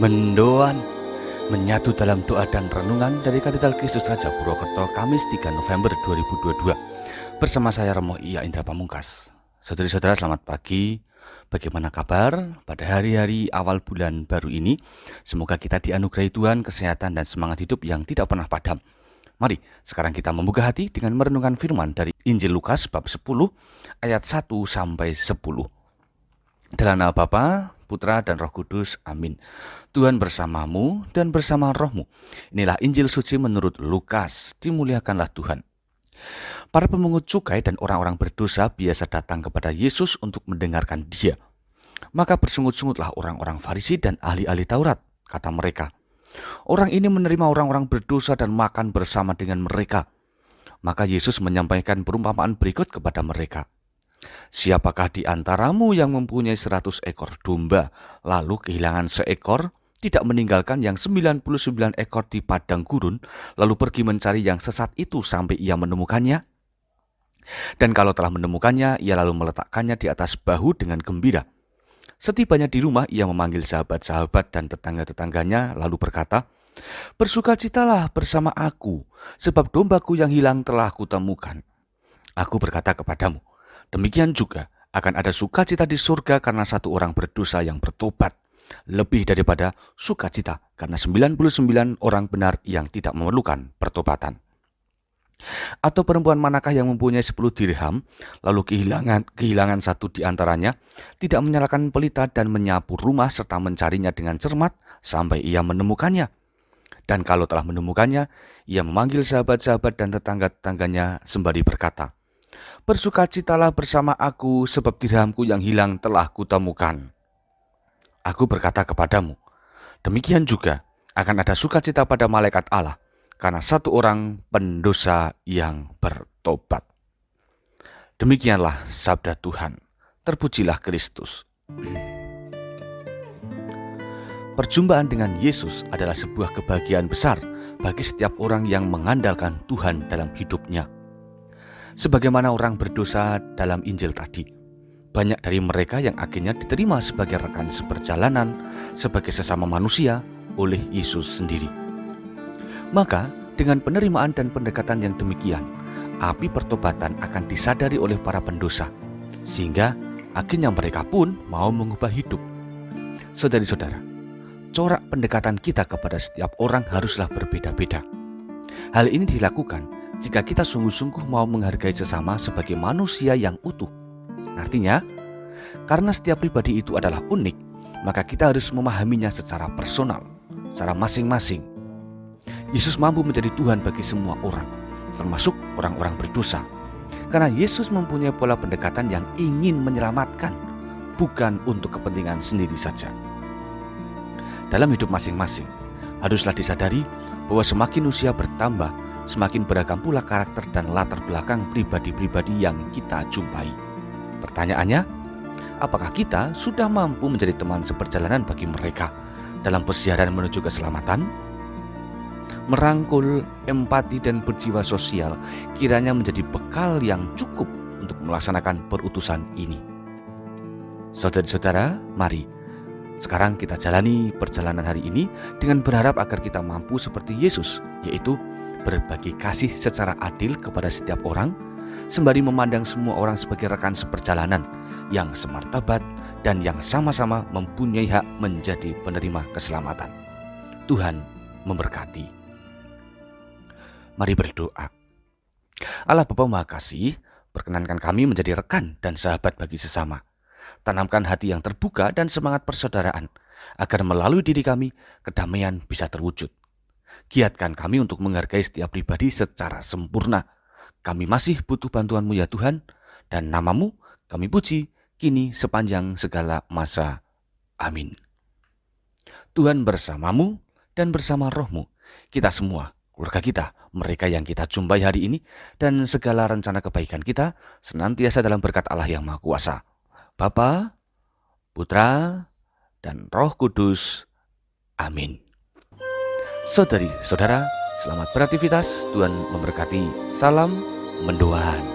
Mendoan menyatu dalam doa dan renungan dari Katedral Kristus Raja Purwokerto, Kamis 3 November 2022. Bersama saya Romo Iya Indra Pamungkas. Saudari-saudara, selamat pagi. Bagaimana kabar pada hari-hari awal bulan baru ini? Semoga kita dianugerahi Tuhan kesehatan dan semangat hidup yang tidak pernah padam. Mari sekarang kita membuka hati dengan merenungkan firman dari Injil Lukas bab 10 ayat 1 sampai 10. Dalam nama Bapa, Putra dan Roh Kudus. Amin. Tuhan bersamamu dan bersama rohmu. Inilah Injil suci menurut Lukas. Dimuliakanlah Tuhan. Para pemungut cukai dan orang-orang berdosa biasa datang kepada Yesus untuk mendengarkan Dia. Maka bersungut-sungutlah orang-orang Farisi dan ahli-ahli Taurat, kata mereka. Orang ini menerima orang-orang berdosa dan makan bersama dengan mereka. Maka Yesus menyampaikan perumpamaan berikut kepada mereka. Siapakah di antaramu yang mempunyai 100 ekor domba, lalu kehilangan seekor, tidak meninggalkan yang 99 ekor di padang gurun, lalu pergi mencari yang sesat itu sampai ia menemukannya? Dan kalau telah menemukannya, ia lalu meletakkannya di atas bahu dengan gembira. Setibanya di rumah, ia memanggil sahabat-sahabat dan tetangga-tetangganya, lalu berkata, "Bersukacitalah bersama aku, sebab dombaku yang hilang telah kutemukan. Aku berkata kepadamu, demikian juga akan ada sukacita di surga karena satu orang berdosa yang bertobat, lebih daripada sukacita karena 99 orang benar yang tidak memerlukan pertobatan. Atau perempuan manakah yang mempunyai 10 dirham, lalu kehilangan satu di antaranya, tidak menyalakan pelita dan menyapu rumah serta mencarinya dengan cermat sampai ia menemukannya. Dan kalau telah menemukannya, ia memanggil sahabat-sahabat dan tetangga-tetangganya sembari berkata, Bersukacitalah bersama aku, sebab dirhamku yang hilang telah kutemukan. Aku berkata kepadamu, demikian juga akan ada sukacita pada malaikat Allah, karena satu orang pendosa yang bertobat." Demikianlah sabda Tuhan. Terpujilah Kristus. Perjumpaan dengan Yesus adalah sebuah kebahagiaan besar bagi setiap orang yang mengandalkan Tuhan dalam hidupnya. Sebagaimana orang berdosa dalam Injil tadi, banyak dari mereka yang akhirnya diterima sebagai rekan seperjalanan, sebagai sesama manusia oleh Yesus sendiri. Maka, dengan penerimaan dan pendekatan yang demikian, api pertobatan akan disadari oleh para pendosa, sehingga akhirnya mereka pun mau mengubah hidup. Saudari-saudara, corak pendekatan kita kepada setiap orang haruslah berbeda-beda. Hal ini dilakukan jika kita sungguh-sungguh mau menghargai sesama sebagai manusia yang utuh. Artinya, karena setiap pribadi itu adalah unik, maka kita harus memahaminya secara personal, secara masing-masing. Yesus mampu menjadi Tuhan bagi semua orang, termasuk orang-orang berdosa. Karena Yesus mempunyai pola pendekatan yang ingin menyelamatkan, bukan untuk kepentingan sendiri saja. Dalam hidup masing-masing, haruslah disadari bahwa semakin usia bertambah, semakin beragam pula karakter dan latar belakang pribadi-pribadi yang kita jumpai. Pertanyaannya, apakah kita sudah mampu menjadi teman seperjalanan bagi mereka dalam persiaran menuju keselamatan? Merangkul, empati, dan berjiwa sosial kiranya menjadi bekal yang cukup untuk melaksanakan perutusan ini. Saudara-saudara, mari sekarang kita jalani perjalanan hari ini dengan berharap agar kita mampu seperti Yesus, yaitu berbagi kasih secara adil kepada setiap orang, sembari memandang semua orang sebagai rekan seperjalanan yang semartabat dan yang sama-sama mempunyai hak menjadi penerima keselamatan. Tuhan memberkati. Mari berdoa. Allah Bapa Maha Kasih, perkenankan kami menjadi rekan dan sahabat bagi sesama. Tanamkan hati yang terbuka dan semangat persaudaraan, agar melalui diri kami, kedamaian bisa terwujud. Giatkan kami untuk menghargai setiap pribadi secara sempurna. Kami masih butuh bantuan-Mu ya Tuhan, dan nama-Mu kami puji, kini sepanjang segala masa. Amin. Tuhan bersamamu dan bersama rohmu, kita semua, keluarga kita, mereka yang kita jumpai hari ini, dan segala rencana kebaikan kita senantiasa dalam berkat Allah yang Maha Kuasa. Bapa, Putra, dan Roh Kudus. Amin. Saudari, saudara, selamat beraktivitas. Tuhan memberkati. Salam mendoan.